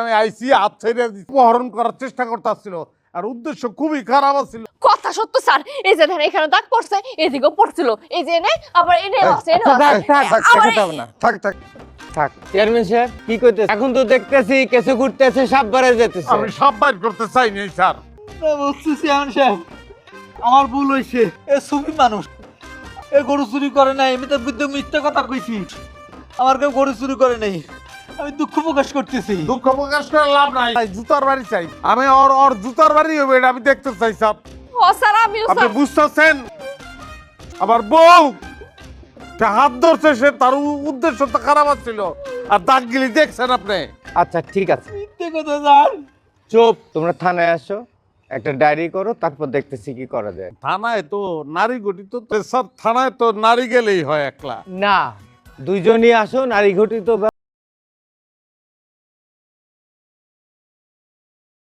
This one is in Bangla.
আমি আইসি হাত ছেড়ে অপহরণ করার চেষ্টা করতেছিল, আর উদ্দেশ্য খুবই খারাপ ছিল। কথা সত্য স্যার, এই যে দেখেন এখানে দাগ পড়ছে, এদিকেও পড়ছিল, এই যে এনে আবার এনে আছে, এনে আছে। থাক থাক থাক চেয়ারম্যান সাহেব কি করতেছে? এখন তো দেখতেছি কেসে ঘুরতেছে, সাপ বাড়ে যেতেছে। আমি সব বাইর করতে চাই নাই স্যার। বলছি চেয়ারম্যান সাহেব, আমার ভুল হয়েছে। এ সুফি মানুষ, এ গরু চুরি করে নাই। আমি তার বিরুদ্ধে মিথ্যা কথা কইছি। আমার কেউ গরু চুরি করে নাই। আমি দুঃখ প্রকাশ করতেছি। দুঃখ প্রকাশ করে লাভ নাই, জুতার বাড়ি চাই আমি। ওর জুতার বাড়ি হবে এটা আমি দেখতে চাই স্যার। ও স্যার, আমিও আপনি স্যার। বুঝতেছেন? আবার বউ সে হাত ধরছে, সে তার উদ্দেশ্য তো খারাপ ছিল, আর দাগগুলি দেখছেন আপনি। আচ্ছা ঠিক আছে, মিথ্যে কথা জান। চুপ। তোমরা থানায় আসো, একটা ডায়েরি করো, তারপর দেখতেছি কি করা যায়। থানায় তো নারী গঠিত, তো সব থানায় তো নারী গেলেই হয় একলা। না, দুইজনই আসো, নারী ঘটিত